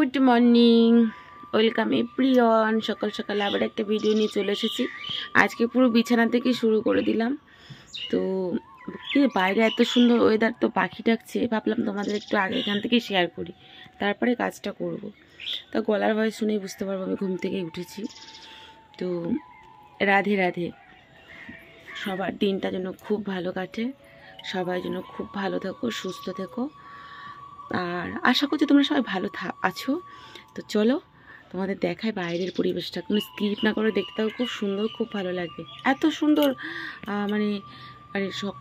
Good morning, welcome everyone. সকাল সকাল আবার একটা ভিডিও নিয়ে চলে এসেছি। আজকে পুরো বিছানা থেকে শুরু করে দিলাম। তো বাইরে এত সুন্দর ওয়েদার, তো পাখি ডাকছে, ভাবলাম তোমাদের একটু আগে এখান থেকে শেয়ার করি, তারপরে কাজটা করব। তা গলার ভয়েস শুনেই বুঝতে পারবো আমি ঘুম থেকে উঠেছি। তো রাধে রাধে। সবার দিনটা যেন খুব ভালো কাটে, সবাই যেন খুব ভালো থাকো, সুস্থ থেকো, আর আশা করছি তোমরা সবাই ভালো আছো। তো চলো তোমাদের দেখায় বাইরের পরিবেশটা, কোনো স্কিপ না করে দেখতে থাকো, খুব সুন্দর, খুব ভালো লাগবে। এত সুন্দর মানে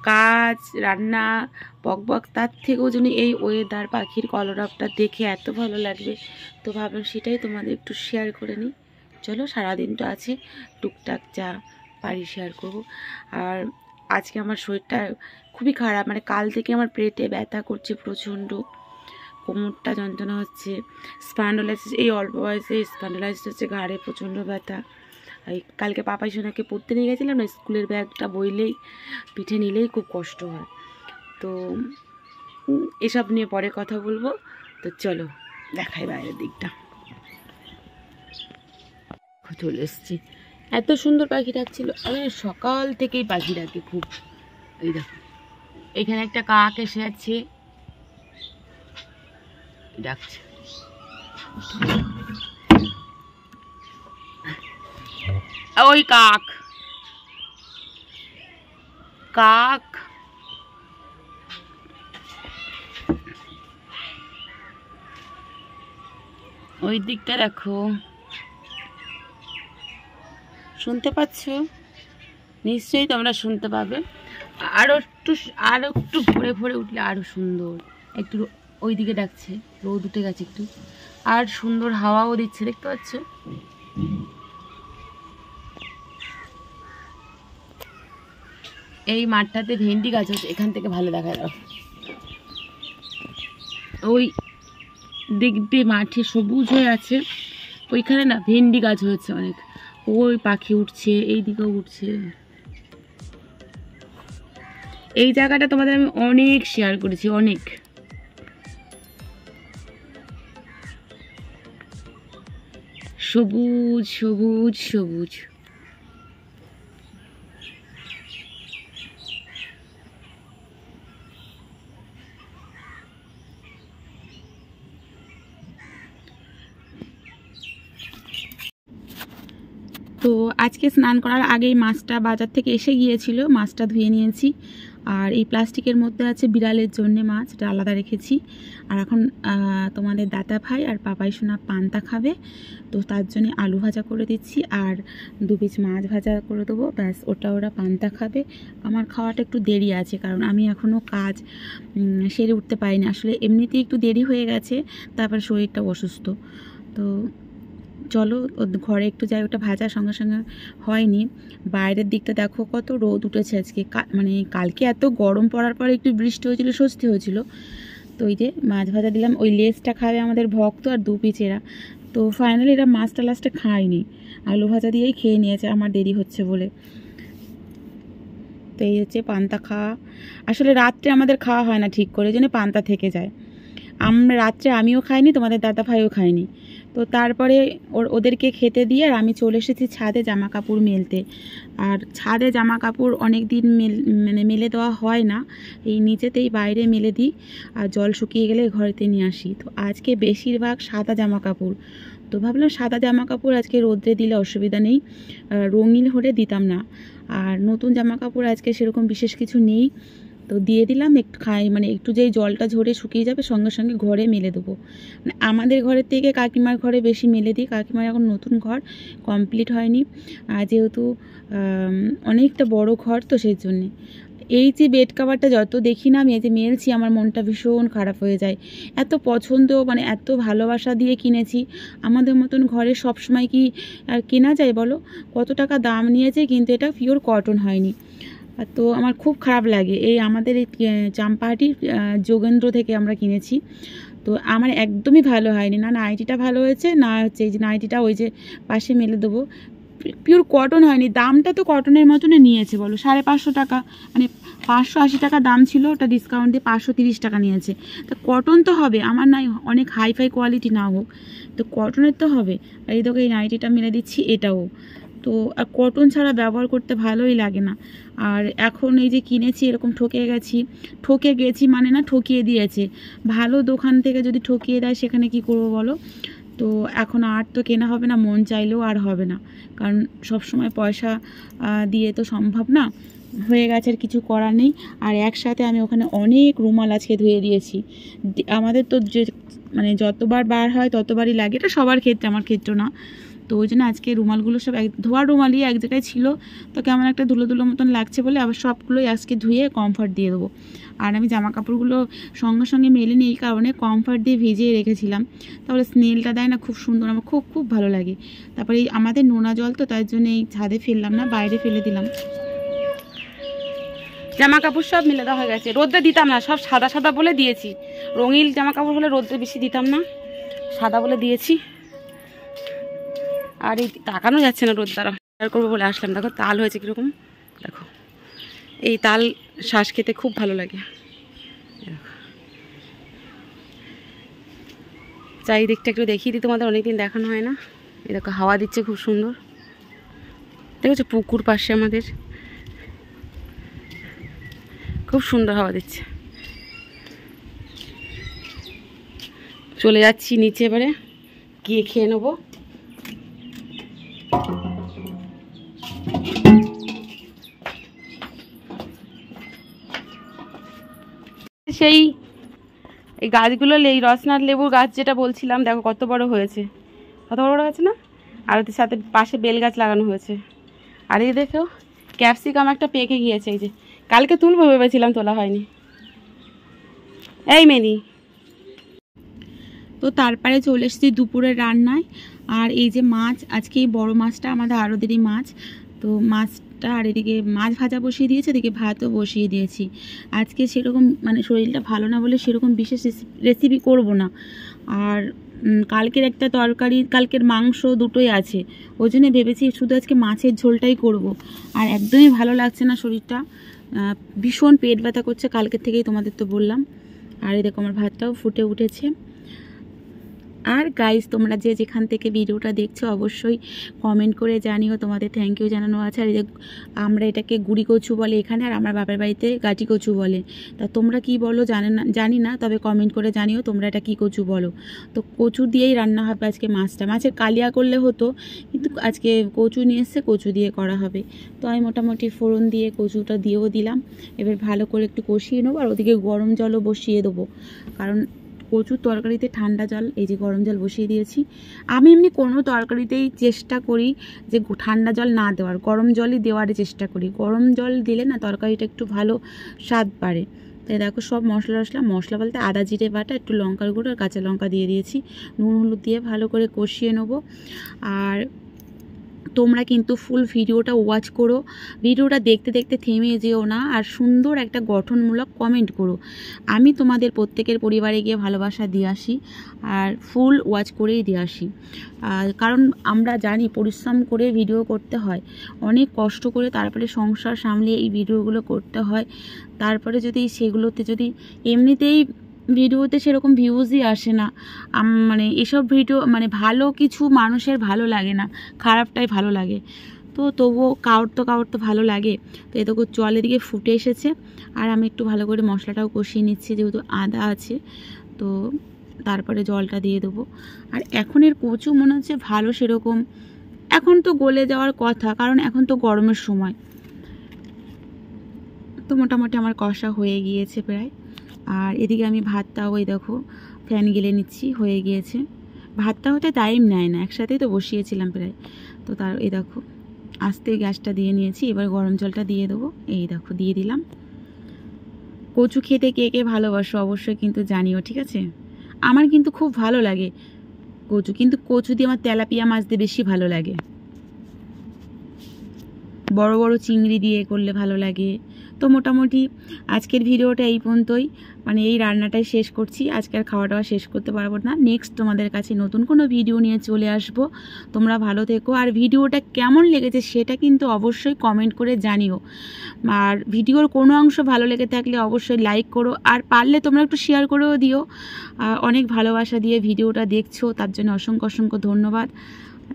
কাজ রান্না বক বক, তার থেকেও যেন এই ওয়েদার, পাখির কলরবটা দেখে এত ভালো লাগবে। তো ভাবলাম সেটাই তোমাদের একটু শেয়ার করে নিই। চলো, সারাদিন তো আছে, টুকটাক যা পারি শেয়ার করব। আর আজকে আমার শরীরটা খুবই খারাপ, মানে কাল থেকে আমার পেটে ব্যথা করছে প্রচণ্ড, কোমরটা যন্ত্রণা হচ্ছে, স্পন্ডোলাইসিস, এই অল্প বয়সে স্পন্ডোলাইসিস হচ্ছে, ঘাড়ে প্রচণ্ড ব্যথা। এই কালকে পাপাই সোনাকে পড়তে নিয়ে গেছিলাম না, স্কুলের ব্যাগটা বইলেই পিঠে নিলেই খুব কষ্ট হয়। তো এসব নিয়ে পরে কথা বলবো। তো চলো দেখাই বাইরের দিকটা। চলে এসছি, এত সুন্দর পাখি ডাকছিল, আমি সকাল থেকেই পাখি ডাকে খুব। এই দেখো এখানে একটা কাক এসে আছে, ডাকছে। ওই কাক কাক ওই দিকটা দেখো, শুনতে পাচ্ছ? নিশ্চয়ই তোমরা শুনতে পাবে। আরো একটু ভরে ভরে উঠলে আরো সুন্দর। একটু ওই দিকে ডাকছে, রোদ উঠে গেছে একটু, আর সুন্দর হাওয়াও দিচ্ছে, দেখতে পাচ্ছ? এই মাঠটাতে ভেন্ডি গাছ হচ্ছে, এখান থেকে ভালো দেখা যাবে। ওই দেখবে মাঠে সবুজ হয়ে আছে, ওইখানে না ভেন্ডি গাছ হয়েছে অনেক। ওই পাখি উঠছে, এই দিকেও উঠছে। এই জায়গাটা তোমাদের আমি অনেক শেয়ার করেছি, অনেক। সবুজ সবুজ সবুজ। তো আজকে স্নান করার আগেই মাছটা বাজার থেকে এসে গিয়েছিল, মাছটা ধুয়ে নিয়েছি। আর এই প্লাস্টিকের মধ্যে আছে বিড়ালের জন্য মাছ, এটা আলাদা রেখেছি। আর এখন তোমাদের দাদা ভাই আর পাপাই সোনা পান্তা খাবে, তো তার জন্য আলু ভাজা করে দিচ্ছি আর 2 পিস মাছ ভাজা করে দেবো, ব্যাস ওরা পান্তা খাবে। আমার খাওয়াটা একটু দেরি আছে, কারণ আমি এখনও কাজ সেরে উঠতে পারিনি, আসলে এমনিতেই একটু দেরি হয়ে গেছে, তারপর শরীরটা অসুস্থ। তো চলো ঘরে একটু যাই, ওটা ভাজার সঙ্গে সঙ্গে হয়নি। বাইরের দিকটা দেখো কত রোদ উঠেছে আজকে, মানে কালকে এত গরম পড়ার পরে একটু বৃষ্টি হয়েছিল, স্বস্তি হয়েছিল। তো ওই যে মাছ ভাজা দিলাম, ওই লেজটা খাবে আমাদের ভক্ত আর 2 পিস এরা। তো ফাইনালি এরা মাছটা লাস্টে খায়নি, আলু ভাজা দিয়েই খেয়ে নিয়েছে আমার দেরি হচ্ছে বলে। তো এই হচ্ছে পান্তা খাওয়া। আসলে রাত্রে আমাদের খাওয়া হয় না ঠিক করে, এই জন্য পান্তা থেকে যায়। রাত্রে আমিও খাইনি, তোমাদের দাদা ভাইও খায়নি। তো তারপরে ওদেরকে খেতে দিয়ে আর আমি চলে এসেছি ছাদে জামা কাপড় মেলতে। আর ছাদে জামা কাপড় অনেক দিন মেলে দেওয়া হয় না, এই নিচেতেই বাইরে মেলে দিই, আর জল শুকিয়ে গেলে ঘরেতে নিয়ে আসি। তো আজকে বেশিরভাগ সাদা জামা কাপড়, তো ভাবলাম সাদা জামা কাপড় আজকে রোদ্রে দিলে অসুবিধা নেই, রঙিন হলে দিতাম না। আর নতুন জামা কাপড় আজকে সেরকম বিশেষ কিছু নেই, তো দিয়ে দিলাম। একটু যেই জলটা ঝরে শুকিয়ে যাবে সঙ্গে সঙ্গে ঘরে মেলে দেবো। মানে আমাদের ঘরের থেকে কাকিমার ঘরে বেশি মেলে দিই, কাকিমার এখন নতুন ঘর কমপ্লিট হয়নি, আর যেহেতু অনেকটা বড় ঘর, তো সেই জন্যে এই যে বেড কাভারটা যত দেখি না আমি, এই যে মেলছি, আমার মনটা ভীষণ খারাপ হয়ে যায়। এত পছন্দ, মানে এত ভালোবাসা দিয়ে কিনেছি, আমাদের মতন ঘরে সবসময় কি আর কেনা যায় বলো? কত টাকা দাম নিয়েছে, কিন্তু এটা পিওর কটন হয়নি। তো আমার খুব খারাপ লাগে। এই আমাদের এই চাম্পাহাটির যোগেন্দ্র থেকে আমরা কিনেছি, তো আমার একদমই ভালো হয়নি। না নাইটিটা ভালো হয়েছে, না হচ্ছে এই যে নাইটিটা ওই যে পাশে মেলে দেবো, পিওর কটন হয়নি, দামটা তো কটনের মতনই নিয়েছে বলো, 550 টাকা, মানে 580 টাকা দাম ছিল, ওটা ডিসকাউন্ট দিয়ে 530 টাকা নিয়েছে। তো কটন তো হবে, আমার নাই অনেক হাইফাই কোয়ালিটি না হোক, তো কটনের তো হবে। আর এই দেখো এই নাইটিটা মেরে দিচ্ছি, এটাও তো, আর কটন ছাড়া ব্যবহার করতে ভালোই লাগে না। আর এখন এই যে কিনেছি এরকম ঠকে গেছি মানে না, ঠকিয়ে দিয়েছে। ভালো দোকান থেকে যদি ঠকিয়ে দেয় সেখানে কি করব বলো। তো এখন আর তো কেনা হবে না, মন চাইলেও আর হবে না, কারণ সব সময় পয়সা দিয়ে তো সম্ভব না, হয়ে গেছে, আর কিছু করার নেই। আর একসাথে আমি ওখানে অনেক রুমাল আজকে ধুয়ে দিয়েছি। আমাদের তো যে মানে যতবার বার হয় ততবারই লাগে, এটা সবার ক্ষেত্রে, আমার ক্ষেত্রে না। তো ওই জন্য আজকে রুমালগুলো সব ধোয়ার রুমালই এক জায়গায় ছিল, তো কেমন একটা ধুলো ধুলো মতন লাগছে বলে আবার সবগুলোই আজকে ধুয়ে কমফর্ট দিয়ে দেবো। আর আমি জামা কাপড়গুলো সঙ্গে সঙ্গে মেলিনি এই কারণে, কমফর্ট দিয়ে ভিজিয়ে রেখেছিলাম, তাহলে স্মেলটা দেয় না খুব সুন্দর, আমার খুব খুব ভালো লাগে। তারপরে এই আমাদের নোনা জল তো, তার জন্য এই ছাদে ফেললাম না, বাইরে ফেলে দিলাম। জামা কাপড় সব মেলে দেওয়া হয়ে গেছে, রোদ্রে দিতাম না, সব সাদা সাদা বলে দিয়েছি। রঙিন জামা কাপড় হলে রোদ্রে বেশি দিতাম না, সাদা বলে দিয়েছি। আর এই তাকানো যাচ্ছে না রোদ দ্বারা, করবো বলে আসলাম। দেখো তাল হয়েছে কীরকম, দেখো এই তাল শ্বাস খেতে খুব ভালো লাগে। চারিদিকটা একটু দেখিয়ে দিই তোমাদের, অনেকদিন দেখানো হয় না। এই দেখো হাওয়া দিচ্ছে খুব সুন্দর, দেখেছো পুকুর পাশে আমাদের, খুব সুন্দর হাওয়া দিচ্ছে। চলে যাচ্ছি নিচে, এবারে গিয়ে খেয়ে নেবো। সেই এই গাছগুলো, এই রসনার লেবুর গাছ যেটা বলছিলাম, দেখো কত বড় হয়েছে, কত বড় বড় গাছ না। আর ওদের সাথে পাশে বেল গাছ লাগানো হয়েছে। আর এই দেখো ক্যাপসিকাম একটা পেকে গিয়েছে, এই যে কালকে তুলবো ভেবেছিলাম, তোলা হয়নি। এই মেনি তো তারপরে চলে এসেছি দুপুরের রান্নায়। আর এই যে মাছ, আজকে এই বড়ো মাছটা আমাদের আরদেরই মাছ, তো মাছটা, আর এদিকে মাছ ভাজা বসিয়ে দিয়েছি, এদিকে ভাতও বসিয়ে দিয়েছি। আজকে সেরকম মানে শরীরটা ভালো না বলে সেরকম বিশেষ রেসিপি করব না। আর কালকের একটা তরকারি, কালকের মাংস দুটোই আছে, ওই জন্য ভেবেছি শুধু আজকে মাছের ঝোলটাই করব। আর একদমই ভালো লাগছে না শরীরটা, ভীষণ পেট ব্যথা করছে কালকের থেকেই, তোমাদের তো বললাম। আর এই দেখো আমার ভাতটাও ফুটে উঠেছে। আর গাইস, তোমরা যে যেখান থেকে ভিডিওটা দেখছো অবশ্যই কমেন্ট করে জানিও, তোমাদের থ্যাংক ইউ জানানো আছে। আর এই যে আমরা এটাকে গুড়ি কচু বলে এখানে, আর আমার বাবার বাড়িতে গাটি কচু বলে। তা তোমরা কি বলো জানি না, তবে কমেন্ট করে জানিও তোমরা এটা কি কচু বলো। তো কচু দিয়েই রান্না হবে আজকে মাছটা। মাছের কালিয়া করলে হতো, কিন্তু আজকে কচু নিয়ে এসছে, কচু দিয়ে করা হবে। তো আমি মোটামুটি ফোড়ন দিয়ে কচুটা দিয়েও দিলাম। এবার ভালো করে একটু কষিয়ে নেবো, আর ওদিকে গরম জলও বসিয়ে দেবো, কারণ কচুর তরকারিতে ঠান্ডা জল, এই যে গরম জল বসিয়ে দিয়েছি। আমি এমনি কোনো তরকারিতেই চেষ্টা করি যে ঠান্ডা জল না দেওয়ার, গরম জলই দেওয়ার চেষ্টা করি। গরম জল দিলে না তরকারিটা একটু ভালো স্বাদ বাড়ে। তাই দেখো সব মশলা বলতে আদা জিরে বাটা, একটু লঙ্কার গুঁড়ো আর কাঁচা লঙ্কা দিয়ে দিয়েছি, নুন হলুদ দিয়ে ভালো করে কষিয়ে নেবো। আর তোমরা কিন্তু ফুল ভিডিওটা ওয়াচ করো, ভিডিওটা দেখতে দেখতে থেমে যেও না, আর সুন্দর একটা গঠনমূলক কমেন্ট করো। আমি তোমাদের প্রত্যেকের পরিবারে গিয়ে ভালোবাসা দিয়ে আসি, আর ফুল ওয়াচ করেই দিয়ে আসি। কারণ আমরা জানি পরিশ্রম করে ভিডিও করতে হয়, অনেক কষ্ট করে তারপরে সংসার সামলিয়ে এই ভিডিওগুলো করতে হয়। তারপরে যদি সেগুলোতে যদি এমনিতেই ভিডিওতে সেরকম ভিউজই আসে না, মানে এসব ভিডিও মানে ভালো কিছু মানুষের ভালো লাগে না, খারাপটাই ভালো লাগে। তো তবুও কারোর তো ভালো লাগে। তো এ দেখো জল এদিকে ফুটে এসেছে, আর আমি একটু ভালো করে মশলাটাও কষিয়ে নিচ্ছি, যেহেতু আদা আছে। তো তারপরে জলটা দিয়ে দেবো। আর এখন এর কচু মনে হচ্ছে ভালো সেরকম, এখন তো গলে যাওয়ার কথা, কারণ এখন তো গরমের সময়। তো মোটামুটি আমার কষা হয়ে গিয়েছে প্রায়। আর এদিকে আমি ভাতটাও ওই দেখো ফ্যান গেলে নিচ্ছি, হয়ে গিয়েছে। ভাতটা হতে টাইম নেয় না, একসাথেই তো বসিয়েছিলাম প্রায়। তো তার এই দেখো আস্তে গ্যাসটা দিয়ে নিয়েছি, এবার গরম জলটা দিয়ে দেবো। এই দেখো দিয়ে দিলাম। কচু খেতে কে কে ভালোবাসো অবশ্যই কিন্তু জানিও, ঠিক আছে। আমার কিন্তু খুব ভালো লাগে কচু, কিন্তু কচু দিয়ে আমার তেলাপিয়া মাছ দিয়ে বেশি ভালো লাগে, বড় বড় চিংড়ি দিয়ে করলে ভালো লাগে, তো মোটামুটি আজকের ভিডিওটা এই পর্যন্তই, মানে এই রান্নাটাই শেষ করছি। আজকের খাওয়া দাওয়া শেষ করতে পারবো না, নেক্সট তোমাদের কাছে নতুন কোনো ভিডিও নিয়ে চলে আসব। তোমরা ভালো থেকো, আর ভিডিওটা কেমন লেগেছে সেটা কিন্তু অবশ্যই কমেন্ট করে জানিও। আর ভিডিওর কোনো অংশ ভালো লেগে থাকলে অবশ্যই লাইক করো, আর পারলে তোমরা একটু শেয়ার করেও দিও। অনেক ভালোবাসা দিয়ে ভিডিওটা দেখছো, তার জন্য অসংখ্য অসংখ্য ধন্যবাদ।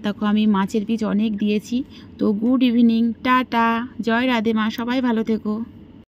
দেখো আমি মাছের পিস অনেক দিয়েছি। তো গুড ইভিনিং, টাটা, জয় রাধে মা, সবাই ভালো থেকো।